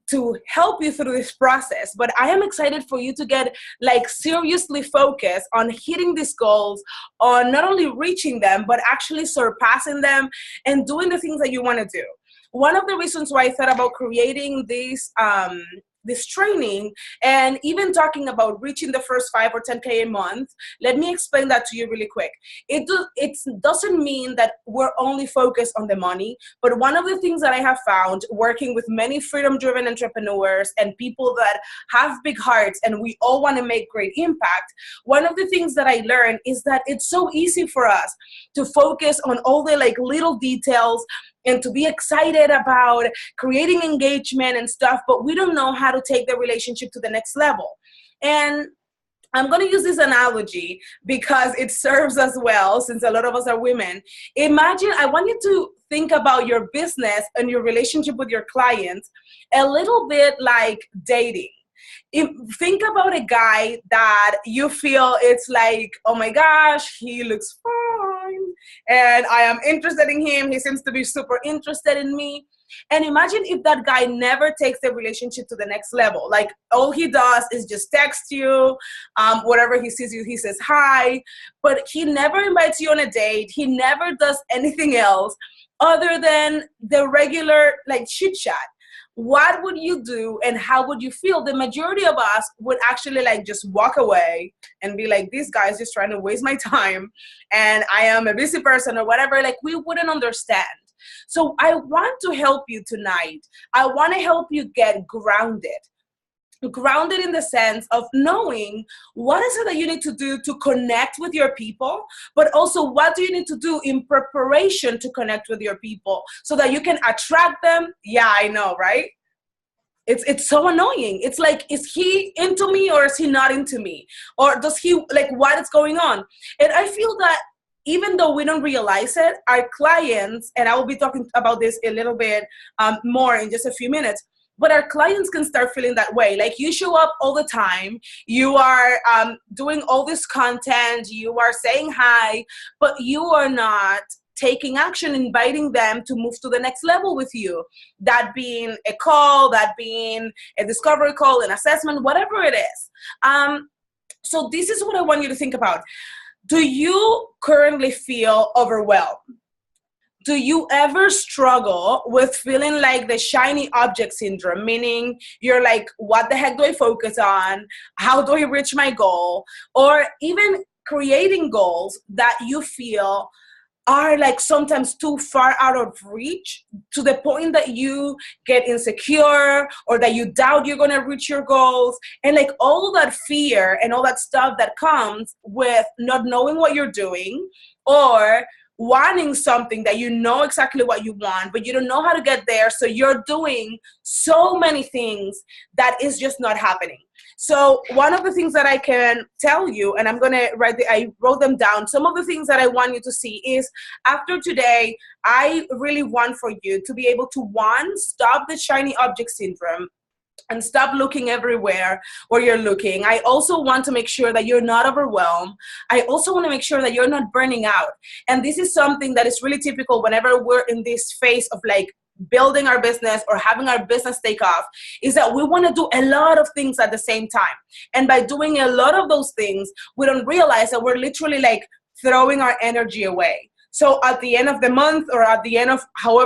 to help you through this process. But I am excited for you to get like seriously focused on hitting these goals, on not only reaching them, but actually surpassing them and doing the things that you want to do. One of the reasons why I thought about creating this training and even talking about reaching the first 5 or 10K a month, let me explain that to you really quick. It doesn't mean that we're only focused on the money, but one of the things that I have found working with many freedom-driven entrepreneurs and people that have big hearts and we all want to make great impact, one of the things that I learned is that it's so easy for us to focus on all the like little details and to be excited about creating engagement and stuff, but we don't know how to take the relationship to the next level. And I'm going to use this analogy because it serves us well, since a lot of us are women. Imagine, I want you to think about your business and your relationship with your clients a little bit like dating. Think about a guy that you feel it's like, oh my gosh, he looks fine and I am interested in him. He seems to be super interested in me. And imagine if that guy never takes the relationship to the next level. Like all he does is just text you, whatever he sees you, he says hi, but he never invites you on a date. He never does anything else other than the regular like chit chat. What would you do and how would you feel? The majority of us would actually like just walk away and be like, this guy's just trying to waste my time and I am a busy person or whatever. Like we wouldn't understand. So I want to help you tonight. I want to help you get grounded in the sense of knowing what is it that you need to do to connect with your people, but also what do you need to do in preparation to connect with your people so that you can attract them. Yeah, I know, right? It's so annoying. It's like, is he into me or is he not into me? Or does he, like, what is going on? And I feel that even though we don't realize it, our clients, and I will be talking about this a little bit more in just a few minutes, but our clients can start feeling that way. Like you show up all the time, you are doing all this content, you are saying hi, but you are not taking action, inviting them to move to the next level with you. That being a call, that being a discovery call, an assessment, whatever it is. So this is what I want you to think about. Do you currently feel overwhelmed? Do you ever struggle with feeling like the shiny object syndrome, meaning you're like, what the heck do I focus on? How do I reach my goal? Or even creating goals that you feel are like sometimes too far out of reach to the point that you get insecure or that you doubt you're going to reach your goals, and like all that fear and all that stuff that comes with not knowing what you're doing or wanting something that you know exactly what you want, but you don't know how to get there. So you're doing so many things that is just not happening. So one of the things that I can tell you, and I'm going to I wrote them down. Some of the things that I want you to see is after today, I really want for you to be able to, one, stop the shiny object syndrome and stop looking everywhere where you're looking. I also want to make sure that you're not overwhelmed. I also want to make sure that you're not burning out. And this is something that is really typical whenever we're in this phase of like building our business or having our business take off, is that we want to do a lot of things at the same time. And by doing a lot of those things, we don't realize that we're literally like throwing our energy away. So at the end of the month or at the end of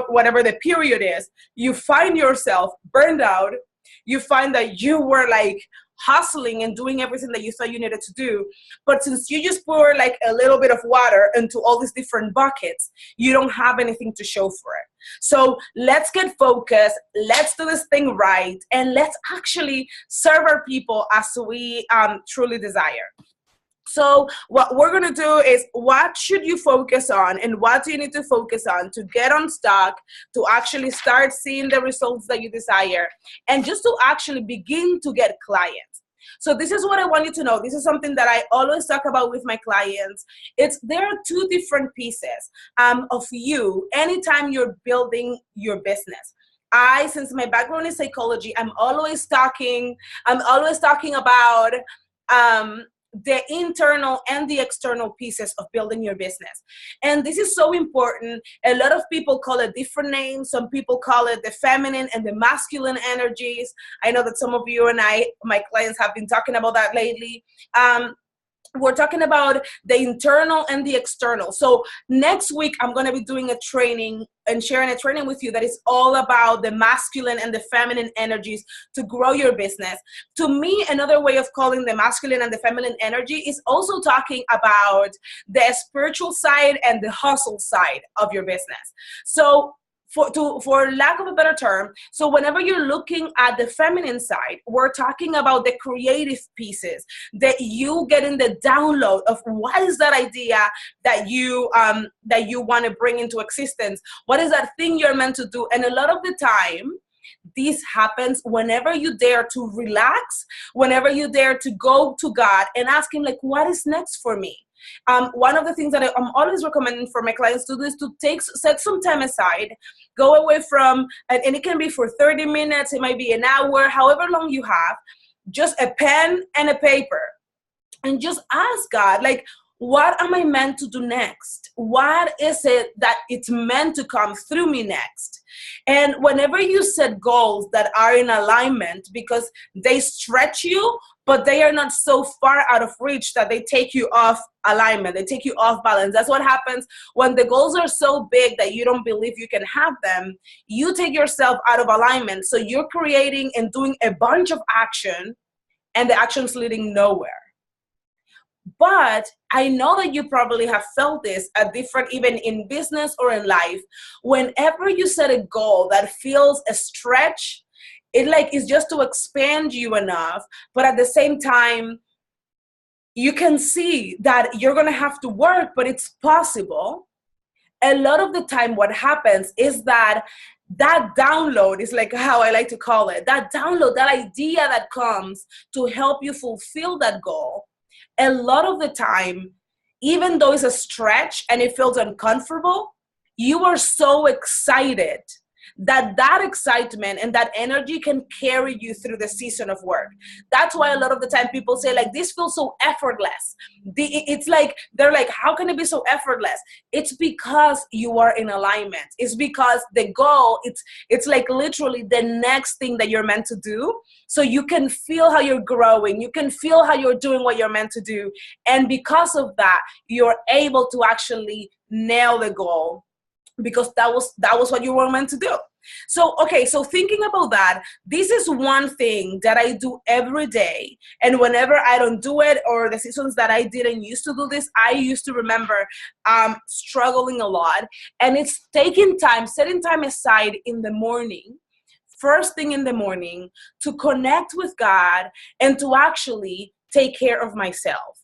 whatever the period is, you find yourself burned out. You find that you were like hustling and doing everything that you thought you needed to do. But since you just pour like a little bit of water into all these different buckets, you don't have anything to show for it. So let's get focused. Let's do this thing right. And let's actually serve our people as we truly desire. So what we're going to do is, what should you focus on and what do you need to focus on to get unstuck, to actually start seeing the results that you desire, and just to actually begin to get clients. So this is what I want you to know. This is something that I always talk about with my clients. There are two different pieces of you anytime you're building your business. Since my background is psychology, I'm always talking about the internal and the external pieces of building your business. And this is so important. A lot of people call it different names. Some people call it the feminine and the masculine energies. I know that some of you and my clients have been talking about that lately. We're talking about the internal and the external. So next week, I'm going to be doing a training and sharing a training with you that is all about the masculine and the feminine energies to grow your business. To me, another way of calling the masculine and the feminine energy is also talking about the spiritual side and the hustle side of your business. So for lack of a better term, so whenever you're looking at the feminine side, we're talking about the creative pieces that you get in the download of what is that idea that you want to bring into existence. What is that thing you're meant to do? And a lot of the time, this happens whenever you dare to relax, whenever you dare to go to God and ask him, like, what is next for me? One of the things that I'm always recommending for my clients to do is to set some time aside, go away from, and it can be for 30 minutes, it might be an hour, however long you have, just a pen and a paper, and just ask God, like, what am I meant to do next? What is it that it's meant to come through me next? And whenever you set goals that are in alignment, because they stretch you, but they are not so far out of reach that they take you off alignment, they take you off balance. That's what happens when the goals are so big that you don't believe you can have them. You take yourself out of alignment. So you're creating and doing a bunch of action, and the action's leading nowhere. But I know that you probably have felt this at different, even in business or in life, whenever you set a goal that feels a stretch, it like is just to expand you enough, but at the same time, you can see that you're going to have to work, but it's possible. A lot of the time what happens is that download is like how I like to call it, that download, that idea that comes to help you fulfill that goal. A lot of the time, even though it's a stretch and it feels uncomfortable, you are so excited that excitement and that energy can carry you through the season of work. That's why a lot of the time people say, like, this feels so effortless. It's like, they're like, how can it be so effortless? It's because you are in alignment. It's because the goal, it's like literally the next thing that you're meant to do. So you can feel how you're growing. You can feel how you're doing what you're meant to do. And because of that, you're able to actually nail the goal, because that was what you were meant to do. So, okay, so thinking about that, this is one thing that I do every day. And whenever I don't do it, or the seasons that I didn't used to do this, I used to remember struggling a lot. And it's taking time, setting time aside in the morning, first thing in the morning, to connect with God and to actually take care of myself.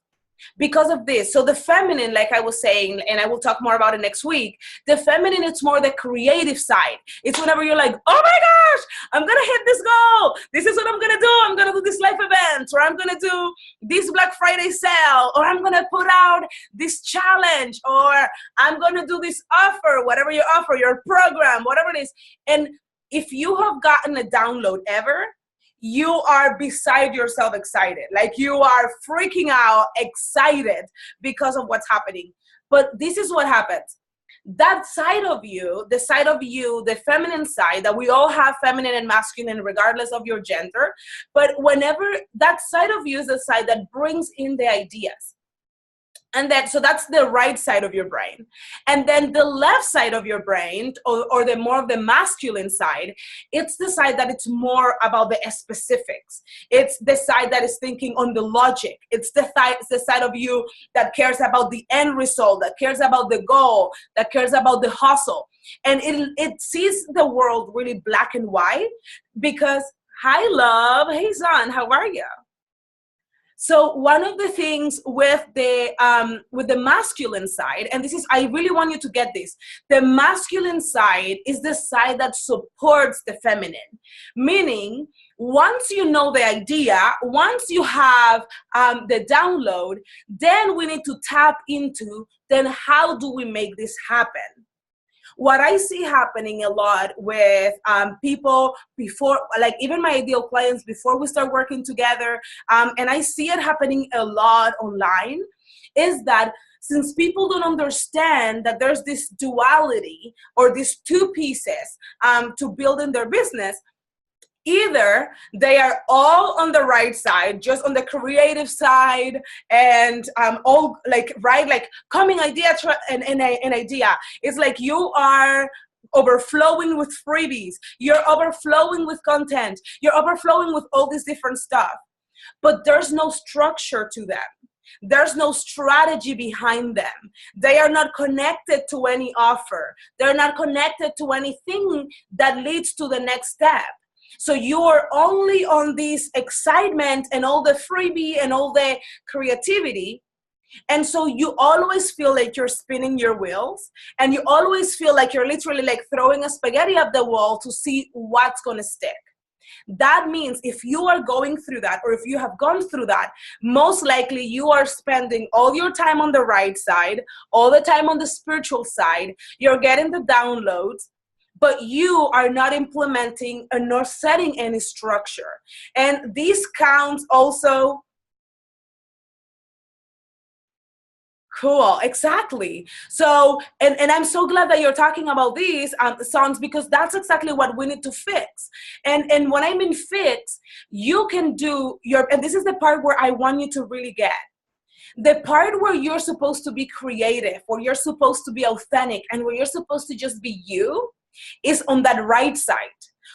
Because of this. So the feminine, like I was saying, and I will talk more about it next week, the feminine, it's more the creative side. It's whenever you're like, oh my gosh, I'm going to hit this goal. This is what I'm going to do. I'm going to do this live event, or I'm going to do this Black Friday sale, or I'm going to put out this challenge, or I'm going to do this offer, whatever you offer, your program, whatever it is. And if you have gotten a download ever, you are beside yourself excited. Like, you are freaking out excited because of what's happening. But this is what happens. That side of you, the feminine side, that we all have feminine and masculine regardless of your gender. But whenever that side of you is the side that brings in the ideas. And then, so that's the right side of your brain. And then the left side of your brain, or the more of the masculine side, it's the side that it's more about the specifics. It's the side that is thinking on the logic. It's the side of you that cares about the end result, that cares about the goal, that cares about the hustle. And it sees the world really black and white, because, hi, love. Hey, son, how are you? So one of the things with the masculine side, and this is, I really want you to get this, the masculine side is the side that supports the feminine. Meaning, once you know the idea, once you have the download, then we need to tap into, then how do we make this happen? What I see happening a lot with people before, like even my ideal clients, before we start working together, and I see it happening a lot online, is that since people don't understand that there's this duality or these two pieces to building their business, either they are all on the right side, just on the creative side, and all like, right, like coming idea and an idea. It's like you are overflowing with freebies, you're overflowing with content, you're overflowing with all this different stuff, but there's no structure to them. There's no strategy behind them. They are not connected to any offer. They're not connected to anything that leads to the next step. So you're only on this excitement and all the freebie and all the creativity. And so you always feel like you're spinning your wheels, and you always feel like you're literally like throwing a spaghetti at the wall to see what's going to stick. That means if you are going through that, or if you have gone through that, most likely you are spending all your time on the right side, all the time on the spiritual side. You're getting the downloads, but you are not implementing nor setting any structure. And this counts also. Cool, exactly. So, and I'm so glad that you're talking about these songs, because that's exactly what we need to fix. And when I mean fix, you can do your, and this is the part where I want you to really get. The part where you're supposed to be creative, where you're supposed to be authentic, and where you're supposed to just be you, is on that right side.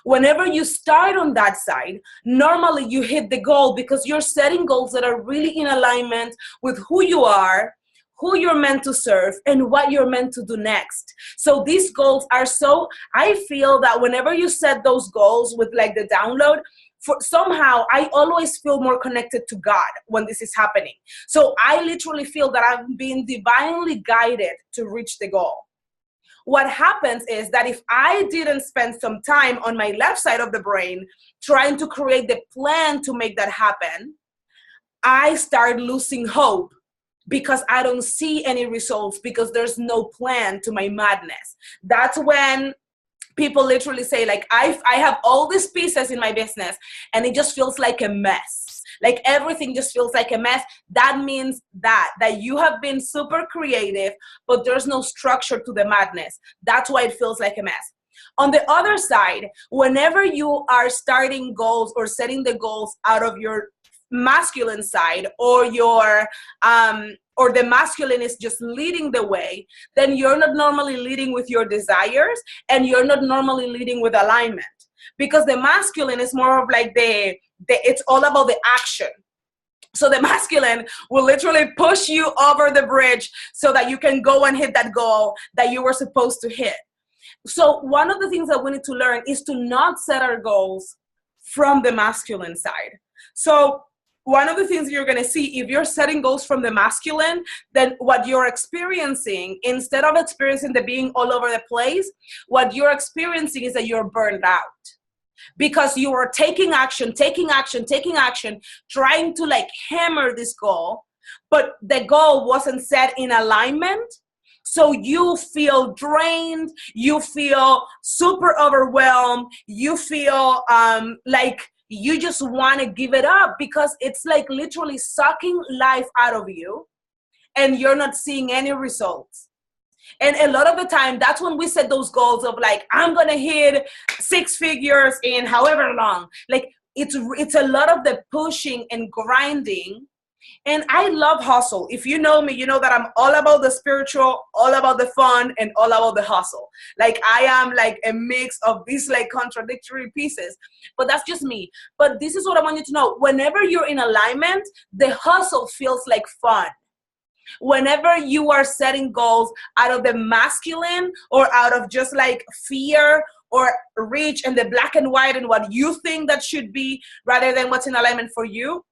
Whenever you start on that side, normally you hit the goal because you're setting goals that are really in alignment with who you are, who you're meant to serve, and what you're meant to do next. So these goals are so, I feel that whenever you set those goals with like the download, for somehow I always feel more connected to God when this is happening. So I literally feel that I'm being divinely guided to reach the goal. What happens is that if I didn't spend some time on my left side of the brain trying to create the plan to make that happen, I start losing hope, because I don't see any results, because there's no plan to my madness. That's when people literally say, like, I have all these pieces in my business and it just feels like a mess. Like everything just feels like a mess. That means that you have been super creative, but there's no structure to the madness. That's why it feels like a mess. On the other side, whenever you are starting goals or setting the goals out of your masculine side, or your or the masculine is just leading the way, then you're not normally leading with your desires, and you're not normally leading with alignment, because the masculine is more of like the it's all about the action. So the masculine will literally push you over the bridge so that you can go and hit that goal that you were supposed to hit. So one of the things that we need to learn is to not set our goals from the masculine side. So one of the things you're going to see, if you're setting goals from the masculine, then what you're experiencing, instead of experiencing the being all over the place, what you're experiencing is that you're burned out, because you are taking action, trying to like hammer this goal, but the goal wasn't set in alignment. So you feel drained, you feel super overwhelmed, you feel like you just want to give it up, because it's like literally sucking life out of you and you're not seeing any results. And a lot of the time, that's when we set those goals of like, I'm going to hit 6 figures in however long. Like it's a lot of the pushing and grinding. And I love hustle. If you know me, you know that I'm all about the spiritual, all about the fun, and all about the hustle. Like I am like a mix of these like contradictory pieces, but that's just me. But this is what I want you to know. Whenever you're in alignment, the hustle feels like fun. Whenever you are setting goals out of the masculine, or out of just like fear or reach and the black and white and what you think that should be, rather than what's in alignment for you,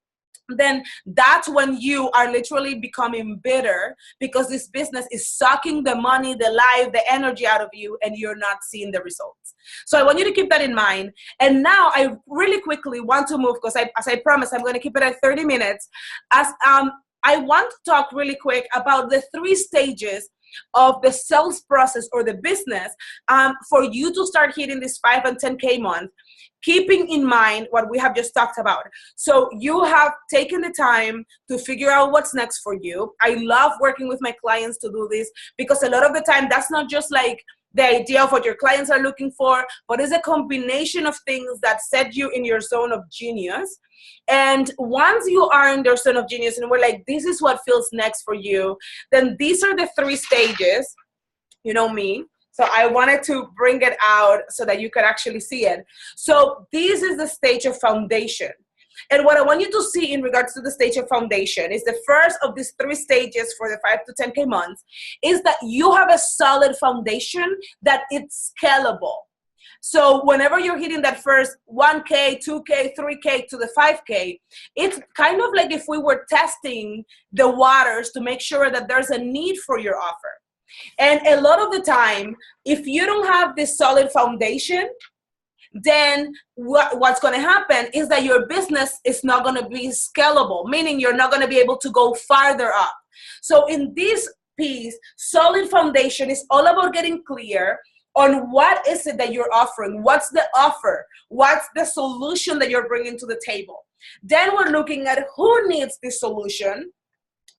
then that's when you are literally becoming bitter, because this business is sucking the money, the life, the energy out of you, and you're not seeing the results. So I want you to keep that in mind. And now I really quickly want to move, because as I promised, I'm going to keep it at 30 minutes. I want to talk really quick about the 3 stages of the sales process or the business, for you to start hitting this 5 and 10K month, keeping in mind what we have just talked about. So you have taken the time to figure out what's next for you. I love working with my clients to do this, because a lot of the time that's not just like the idea of what your clients are looking for, but it's a combination of things that set you in your zone of genius. And once you are in your zone of genius and we're like, this is what feels next for you, then these are the 3 stages. You know me. So I wanted to bring it out so that you could actually see it. So this is the stage of foundation. And what I want you to see in regards to the stage of foundation is the first of these 3 stages for the 5 to 10K months is that you have a solid foundation that it's scalable. So whenever you're hitting that first 1K, 2K, 3K to the 5K, it's kind of like if we were testing the waters to make sure that there's a need for your offer. And a lot of the time, if you don't have this solid foundation, then what's going to happen is that your business is not going to be scalable, meaning you're not going to be able to go farther up. So in this piece, solid foundation is all about getting clear on what is it that you're offering, what's the offer, what's the solution that you're bringing to the table. Then we're looking at who needs this solution.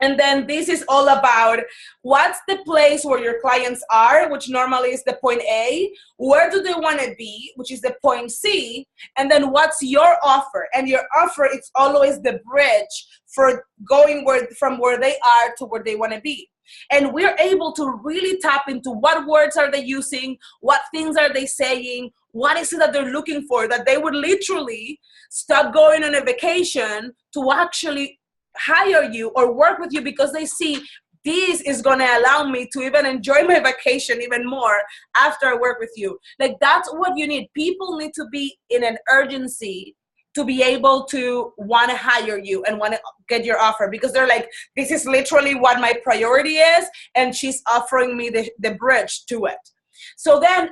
And then this is all about what's the place where your clients are, which normally is the point A. Where do they want to be, which is the point C. And then what's your offer? And your offer is always the bridge for going from where they are to where they want to be. And we're able to really tap into what words are they using, what things are they saying, what is it that they're looking for, that they would literally stop going on a vacation to actually hire you or work with you, because they see this is going to allow me to even enjoy my vacation even more after I work with you. Like, that's what you need. People need to be in an urgency to be able to want to hire you and want to get your offer, because they're like, this is literally what my priority is, and she's offering me the bridge to it. So then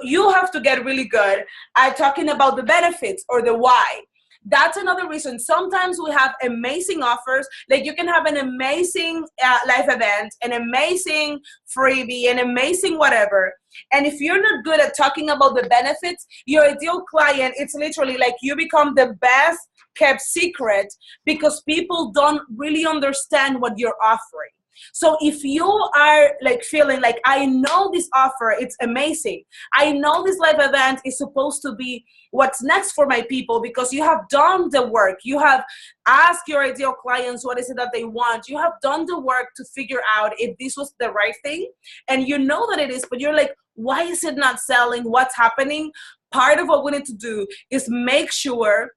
you have to get really good at talking about the benefits or the why. That's another reason. Sometimes we have amazing offers. Like, you can have an amazing live event, an amazing freebie, an amazing whatever. And if you're not good at talking about the benefits, your ideal client, it's literally like you become the best kept secret, because people don't really understand what you're offering. So if you are like feeling like, I know this offer, it's amazing. I know this live event is supposed to be what's next for my people, because you have done the work. You have asked your ideal clients what is it that they want. You have done the work to figure out if this was the right thing. And you know that it is, but you're like, why is it not selling? What's happening? Part of what we need to do is make sure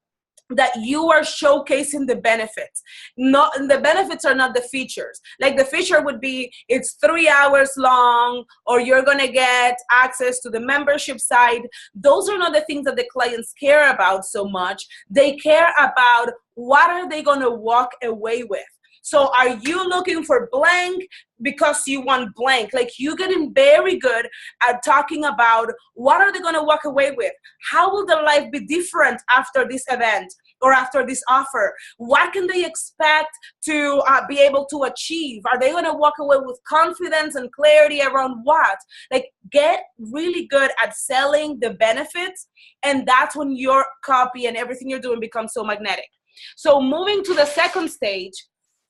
that you are showcasing the benefits. The benefits are not the features. Like, the feature would be, it's 3 hours long, or you're gonna get access to the membership site. Those are not the things that the clients care about so much. They care about what are they gonna walk away with. So are you looking for blank because you want blank? Like, you getting very good at talking about what are they going to walk away with? How will their life be different after this event or after this offer? What can they expect to be able to achieve? Are they going to walk away with confidence and clarity around what? Like, get really good at selling the benefits, and that's when your copy and everything you're doing becomes so magnetic. So moving to the second stage,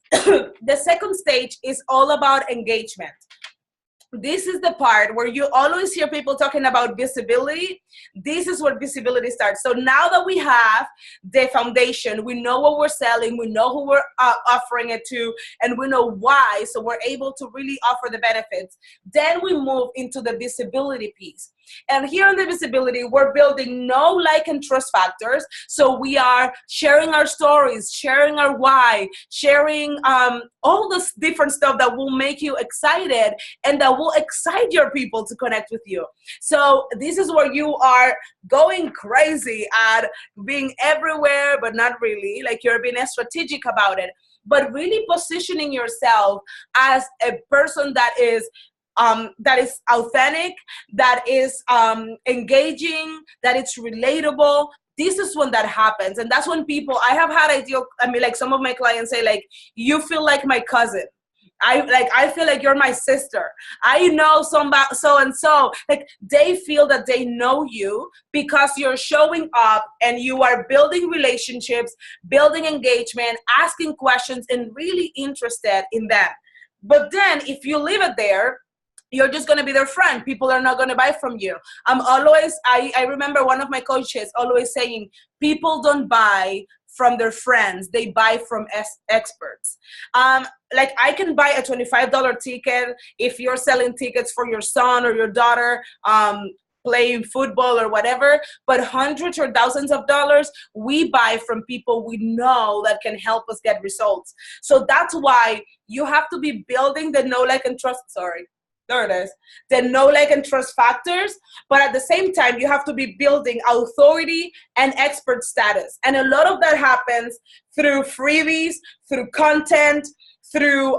the second stage is all about engagement. This is the part where you always hear people talking about visibility. This is where visibility starts. So now that we have the foundation, we know what we're selling, we know who we're offering it to, and we know why, so we're able to really offer the benefits. Then we move into the visibility piece. And here in the visibility, we're building know, like, and trust factors. So we are sharing our stories, sharing our why, sharing all this different stuff that will make you excited and that will excite your people to connect with you. So this is where you are going crazy at being everywhere, but not really. Like, you're being strategic about it, but really positioning yourself as a person that is authentic, that is engaging, that it's relatable. This is when that happens. And that's when people, I have had like some of my clients say, like, you feel like my cousin. I feel like you're my sister. I know somebody so and so. Like they feel that they know you because you're showing up and you are building relationships, building engagement, asking questions, and really interested in them. But then if you leave it there, you're just going to be their friend. People are not going to buy from you. I remember one of my coaches always saying, people don't buy from their friends, they buy from experts. Like I can buy a $25 ticket if you're selling tickets for your son or your daughter, playing football or whatever, but hundreds or thousands of dollars we buy from people we know that can help us get results. So that's why you have to be building the know, like, and trust. There it is. The know, like, and trust factors. But at the same time, you have to be building authority and expert status. And a lot of that happens through freebies, through content, through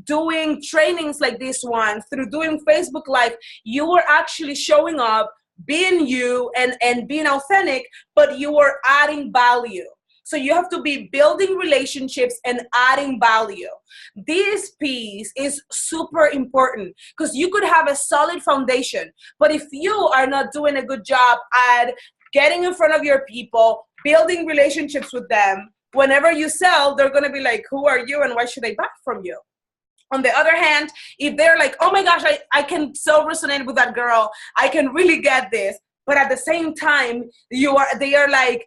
doing trainings like this one, through doing Facebook Live. You are actually showing up, being you and being authentic, but you are adding value. So you have to be building relationships and adding value. This piece is super important because you could have a solid foundation, but if you are not doing a good job at getting in front of your people, building relationships with them, whenever you sell, they're going to be like, who are you and why should I buy from you? On the other hand, if they're like, oh my gosh, I can so resonate with that girl, I can really get this, but at the same time, they are like,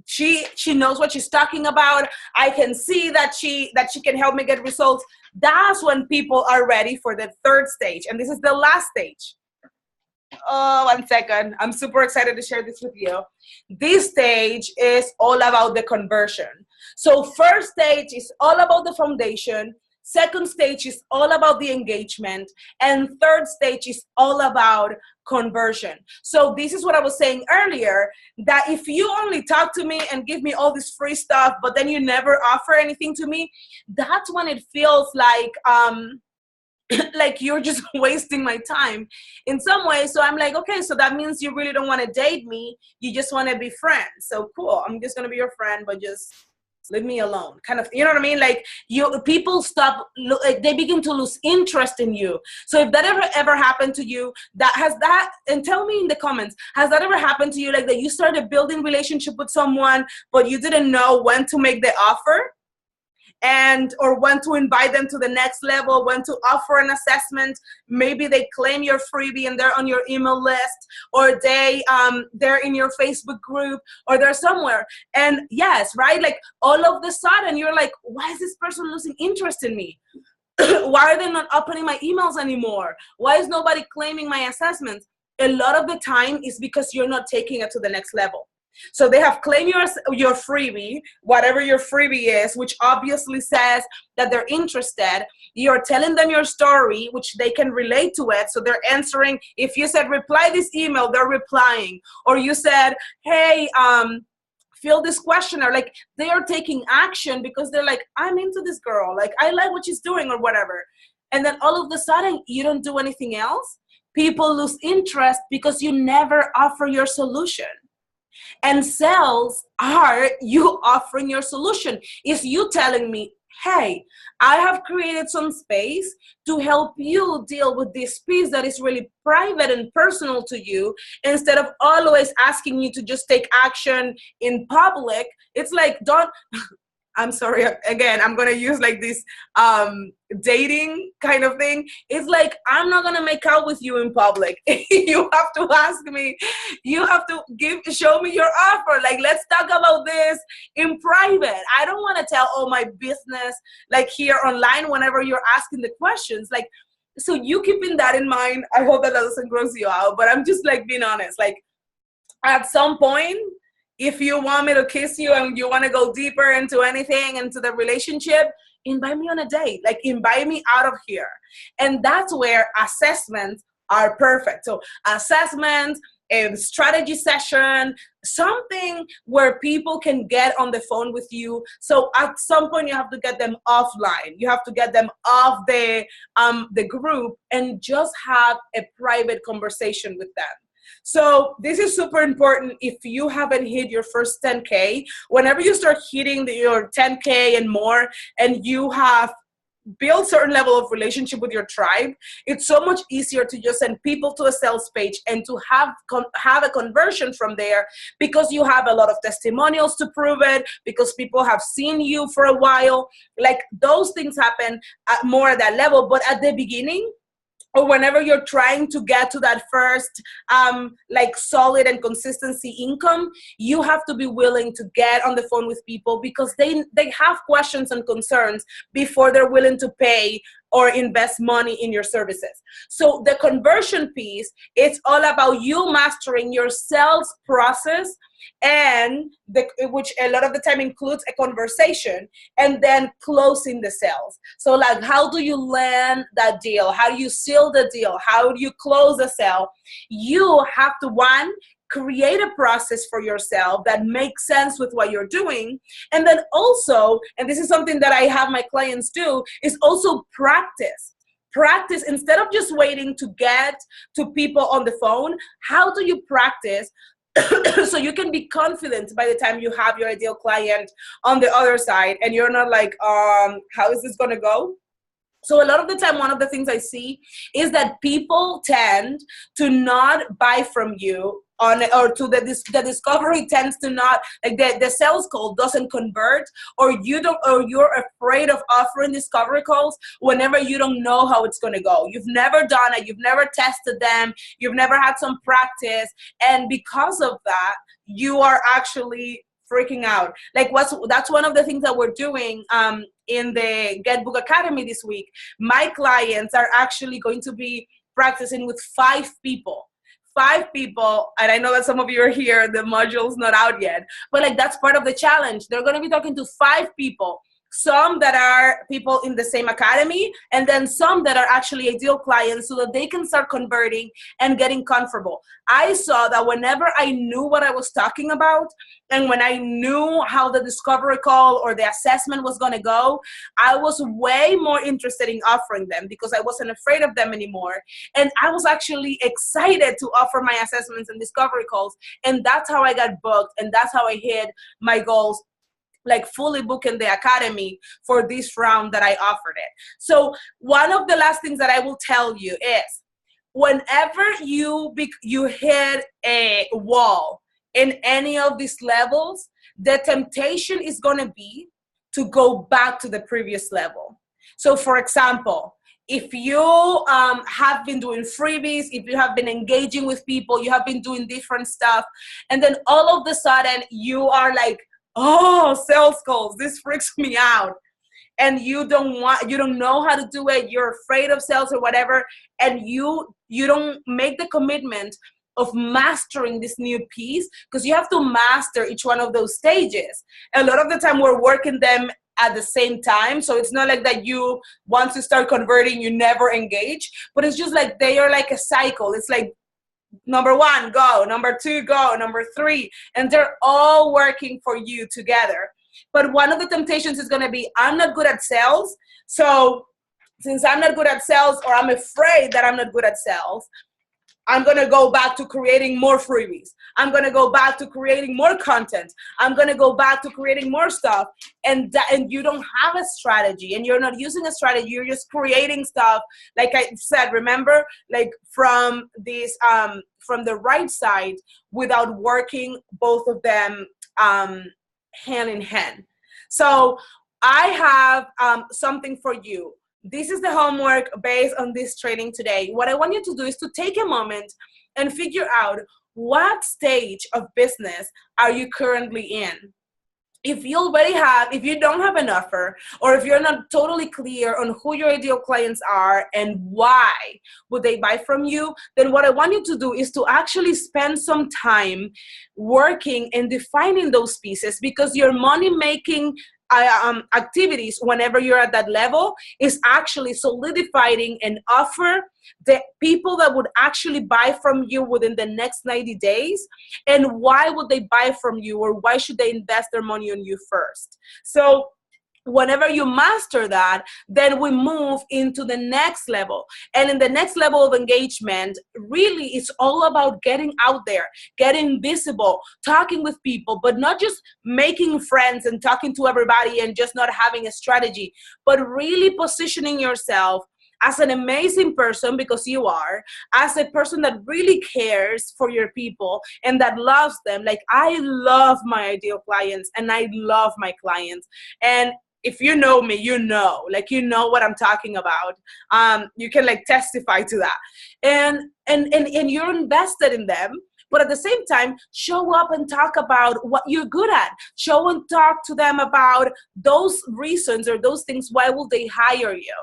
she knows what she's talking about. I can see that she can help me get results. That's when people are ready for the third stage. And this is the last stage. Oh, 1 second. I'm super excited to share this with you. This stage is all about the conversion. So first stage is all about the foundation. Second stage is all about the engagement. And third stage is all about conversion. So this is what I was saying earlier, that if you only talk to me and give me all this free stuff, but then you never offer anything to me, that's when it feels like like you're just wasting my time in some way. So I'm like, okay, so that means you really don't want to date me. You just want to be friends. So cool. I'm just going to be your friend, but just leave me alone, kind of, you know what I mean? Like people stop, they begin to lose interest in you. So if that ever happened to you, and tell me in the comments, has that ever happened to you? Like that you started building relationship with someone, but you didn't know when to make the offer? Or when to invite them to the next level, when to offer an assessment. Maybe they claim your freebie and they're on your email list, or they're in your Facebook group, or they're somewhere. And yes, right? Like all of the sudden you're like, why is this person losing interest in me? Why are they not opening my emails anymore? Why is nobody claiming my assessments? A lot of the time is because you're not taking it to the next level. So they have claimed your freebie, whatever your freebie is, which obviously says that they're interested. You're telling them your story, which they can relate to it. So they're answering. If you said, reply this email, they're replying. Or you said, hey, fill this questionnaire. Like they are taking action because they're like, I'm into this girl. Like I like what she's doing or whatever. And then all of a sudden you don't do anything else. People lose interest because you never offer your solution. And sales are you offering your solution. If you telling me, hey, I have created some space to help you deal with this piece that is really private and personal to you, instead of always asking you to just take action in public. It's like, I'm sorry, again, I'm going to use like this dating kind of thing. It's like, I'm not going to make out with you in public. You have to ask me, you have to show me your offer. Like, let's talk about this in private. I don't want to tell all my business like here online whenever you're asking the questions. Like, so you keeping that in mind. I hope that doesn't gross you out, but I'm just like being honest. Like at some point, if you want me to kiss you and you want to go deeper into anything, into the relationship, invite me on a date. Like invite me out of here. And that's where assessments are perfect. So assessments, a strategy session, something where people can get on the phone with you. So at some point you have to get them offline. You have to get them off the group and just have a private conversation with them. So this is super important. If you haven't hit your first 10K, whenever you start hitting your 10K and more, and you have build certain level of relationship with your tribe, it's so much easier to just send people to a sales page and to have a conversion from there, because you have a lot of testimonials to prove it, because people have seen you for a while. Like, those things happen more at that level. But at the beginning, or whenever you're trying to get to that first like solid and consistency income, you have to be willing to get on the phone with people, because they have questions and concerns before they're willing to pay or invest money in your services. So the conversion piece, it's all about you mastering your sales process, and which a lot of the time includes a conversation, and then closing the sales. So like, how do you land that deal? How do you seal the deal? How do you close the sale? You have to, one, create a process for yourself that makes sense with what you're doing. And then also, and this is something that I have my clients do, is also practice. Practice, instead of just waiting to get to people on the phone, how do you practice so you can be confident by the time you have your ideal client on the other side, and you're not like, how is this gonna go? So a lot of the time, one of the things I see is that people tend to not buy from you or to the discovery tends to not, like the sales call doesn't convert, or you're afraid of offering discovery calls whenever you don't know how it's going to go. You've never done it. You've never tested them. You've never had some practice. And because of that, you are actually freaking out. Like that's one of the things that we're doing in the Get Book Academy this week. My clients are actually going to be practicing with 5 people. 5 people, and I know that some of you are here, the module's not out yet, but like that's part of the challenge. They're going to be talking to 5 people, some that are people in the same academy, and then some that are actually ideal clients, so that they can start converting and getting comfortable. I saw that whenever I knew what I was talking about, and when I knew how the discovery call or the assessment was going to go, I was way more interested in offering them, because I wasn't afraid of them anymore. And I was actually excited to offer my assessments and discovery calls. And that's how I got booked. And that's how I hit my goals, like fully booking the academy for this round that I offered it. So one of the last things that I will tell you is, whenever you hit a wall in any of these levels, the temptation is going to be to go back to the previous level. So for example, if you have been doing freebies, if you have been engaging with people, you have been doing different stuff, and then all of a sudden you are like, oh, sales calls, this freaks me out. And you don't know how to do it, you're afraid of sales or whatever, and you don't make the commitment of mastering this new piece, because you have to master each one of those stages. A lot of the time we're working them at the same time, so it's not like that you, once you start converting, you never engage, but it's just like they are like a cycle. It's like number 1, go, number 2, go, number 3, and they're all working for you together. But one of the temptations is going to be, I'm not good at sales, so since I'm not good at sales, or I'm afraid that I'm not good at sales, I'm going to go back to creating more freebies. I'm going to go back to creating more content. I'm going to go back to creating more stuff. And you don't have a strategy, and you're not using a strategy. You're just creating stuff. Like I said, remember, like from the right side, without working both of them hand in hand. So I have something for you. This is the homework based on this training today. What I want you to do is to take a moment and figure out, what stage of business are you currently in? If you don't have an offer, or if you're not totally clear on who your ideal clients are and why would they buy from you, then what I want you to do is to actually spend some time working and defining those pieces, because your money-making activities, whenever you're at that level, is actually solidifying an offer, the people that would actually buy from you within the next 90 days, and why would they buy from you, or why should they invest their money on you first. So whenever you master that, then we move into the next level. And in the next level of engagement, really it's all about getting out there, getting visible, talking with people, but not just making friends and talking to everybody and just not having a strategy, but really positioning yourself as an amazing person, because you are, as a person that really cares for your people and that loves them. Like, I love my ideal clients and I love my clients. And if you know me, you know what I'm talking about. You can like testify to that. And you're invested in them. But at the same time, show up and talk about what you're good at. Show and talk to them about those reasons or those things. Why will they hire you?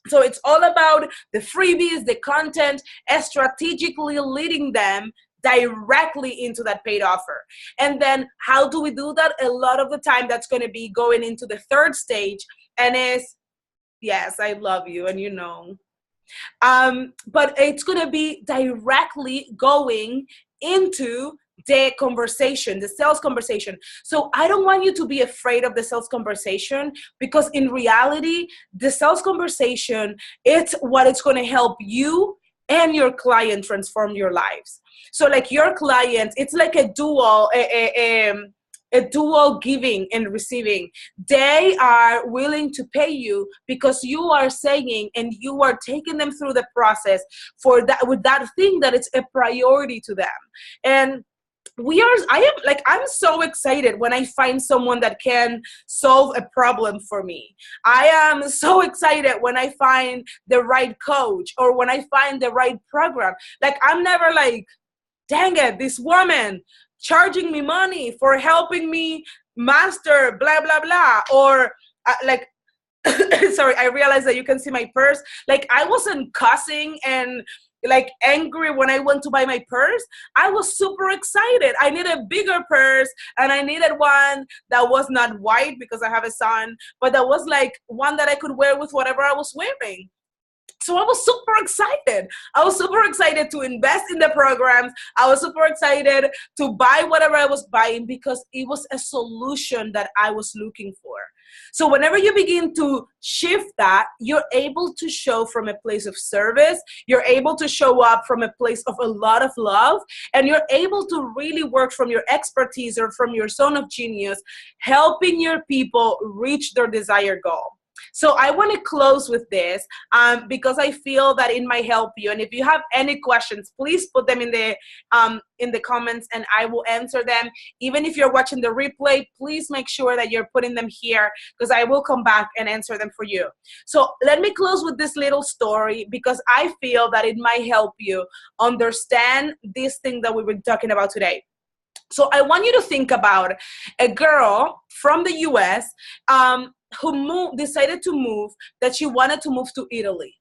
So it's all about the freebies, the content, and strategically leading them directly into that paid offer. And then how do we do that? A lot of the time that's going to be going into the third stage, and is, yes, I love you, and you know. But it's going to be directly going into the conversation, the sales conversation. So I don't want you to be afraid of the sales conversation, because in reality, the sales conversation, it's what it's going to help you and your client transform your lives. So like your client, it's like a dual, a dual giving and receiving. They are willing to pay you because you are saying and you are taking them through the process for that, with that thing that it's a priority to them. And I'm so excited when I find someone that can solve a problem for me. I am so excited when I find the right coach or when I find the right program. Like, I'm never like, dang it, this woman charging me money for helping me master blah, blah, blah. Or like, sorry, I realized that you can see my purse. Like, I wasn't cussing and like angry when I went to buy my purse. I was super excited. I needed a bigger purse, and I needed one that was not white because I have a son, but that was like one that I could wear with whatever I was wearing. So I was super excited. I was super excited to invest in the programs. I was super excited to buy whatever I was buying because it was a solution that I was looking for. So whenever you begin to shift that, you're able to show from a place of service. You're able to show up from a place of a lot of love, and you're able to really work from your expertise or from your zone of genius, helping your people reach their desired goal. So I want to close with this because I feel that it might help you. And if you have any questions, please put them in the comments and I will answer them. Even if you're watching the replay, please make sure that you're putting them here because I will come back and answer them for you. So let me close with this little story because I feel that it might help you understand this thing that we were talking about today. So I want you to think about a girl from the US who decided to move, that she wanted to move to Italy.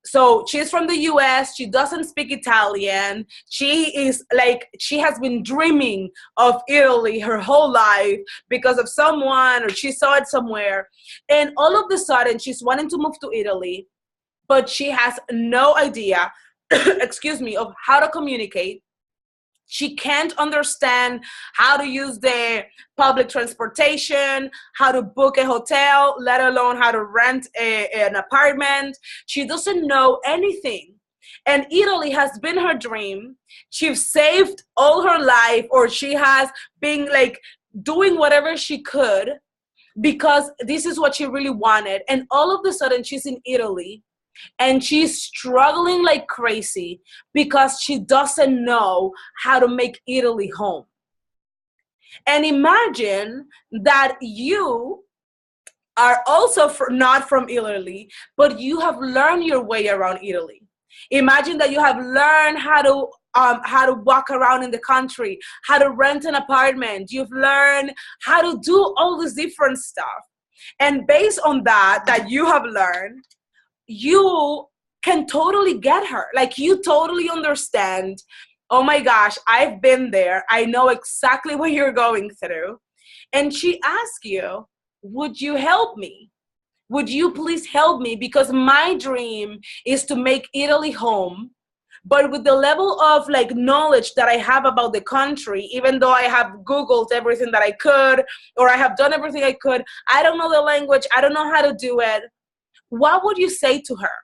So she's from the US, she doesn't speak Italian. She has been dreaming of Italy her whole life because of someone, or she saw it somewhere. And all of a sudden, she's wanting to move to Italy, but she has no idea, excuse me, of how to communicate. She can't understand how to use the public transportation, how to book a hotel, let alone how to rent an apartment. She doesn't know anything. And Italy has been her dream. She's saved all her life, or she has been like doing whatever she could because this is what she really wanted. And all of a sudden she's in Italy. And she's struggling like crazy because she doesn't know how to make Italy home. And imagine that you are also not from Italy, but you have learned your way around Italy. Imagine that you have learned how to walk around in the country, how to rent an apartment. You've learned how to do all this different stuff. And based on that you have learned, you can totally get her. Like, you totally understand, oh my gosh, I've been there. I know exactly what you're going through. And she asked you, would you help me? Would you please help me? Because my dream is to make Italy home, But with the level of like knowledge that I have about the country, even though I have Googled everything that I could, or I have done everything I could, I don't know the language, I don't know how to do it. What would you say to her?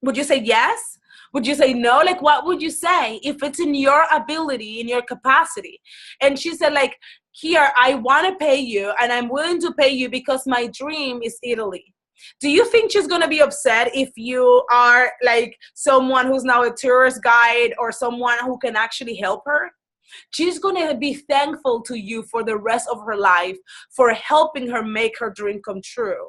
Would you say yes? Would you say no? Like, what would you say if it's in your ability, in your capacity? And she said, like, here, I want to pay you, and I'm willing to pay you because my dream is Italy. Do you think she's going to be upset if you are like someone who's now a tourist guide or someone who can actually help her? She's going to be thankful to you for the rest of her life for helping her make her dream come true.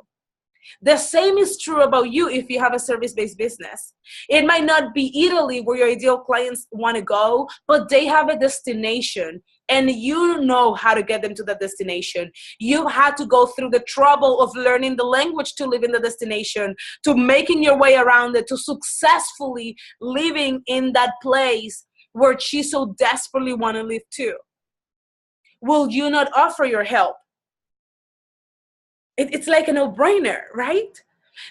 The same is true about you if you have a service-based business. It might not be Italy where your ideal clients want to go, but they have a destination and you know how to get them to that destination. You've had to go through the trouble of learning the language to live in the destination, to making your way around it, to successfully living in that place where she so desperately want to live too. Will you not offer your help? It's like a no-brainer, right?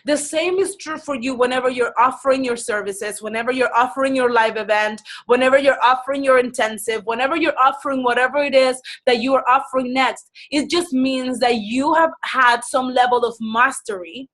The same is true for you whenever you're offering your services, whenever you're offering your live event, whenever you're offering your intensive, whenever you're offering whatever it is that you are offering next. It just means that you have had some level of mastery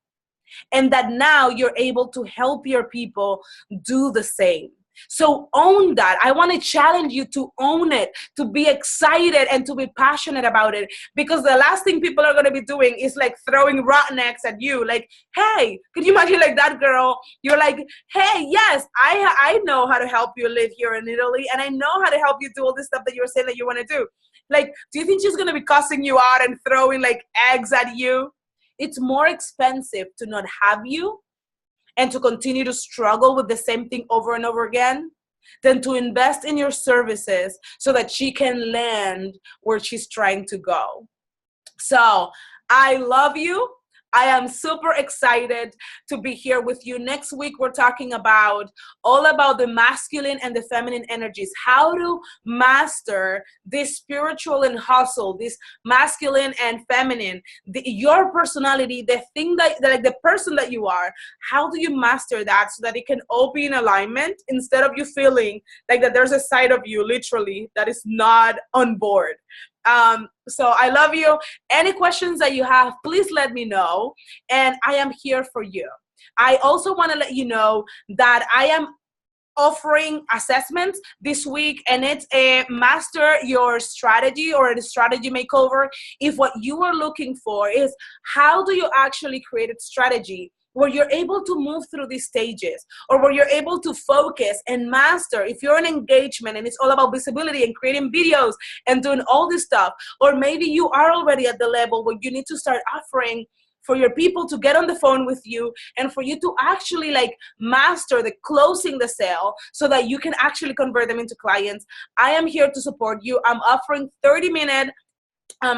and that now you're able to help your people do the same. So own that. I want to challenge you to own it, to be excited and to be passionate about it, because the last thing people are going to be doing is like throwing rotten eggs at you. Like, hey, could you imagine like that girl? You're like, hey, yes, I know how to help you live here in Italy, and I know how to help you do all this stuff that you're saying that you want to do. Like, do you think she's going to be cussing you out and throwing like eggs at you? It's more expensive to not have you and to continue to struggle with the same thing over and over again than to invest in your services so that she can land where she's trying to go. So I love you. I am super excited to be here with you. Next week, we're talking all about the masculine and the feminine energies, how to master this spiritual and hustle, this masculine and feminine, your personality, the thing that like the person that you are. How do you master that so that it can all be in alignment instead of you feeling like that there's a side of you literally that is not on board? So I love you. Any questions that you have, please let me know. And I am here for you. I also want to let you know that I am offering assessments this week, and it's a master your strategy or a strategy makeover. If what you are looking for is how do you actually create a strategy where you're able to move through these stages, or where you're able to focus and master, if you're in engagement and it's all about visibility and creating videos and doing all this stuff, or maybe you are already at the level where you need to start offering for your people to get on the phone with you and for you to actually like master the closing the sale so that you can actually convert them into clients. I am here to support you. I'm offering 30-minute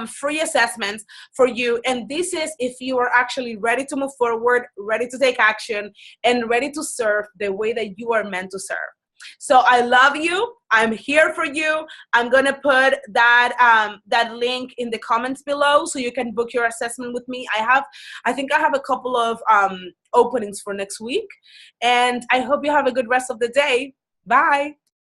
free assessments for you, and this is if you are actually ready to move forward, ready to take action, and ready to serve the way that you are meant to serve. So I love you. I'm here for you. I'm gonna put that link in the comments below so you can book your assessment with me. I think I have a couple of openings for next week, and I hope you have a good rest of the day. Bye.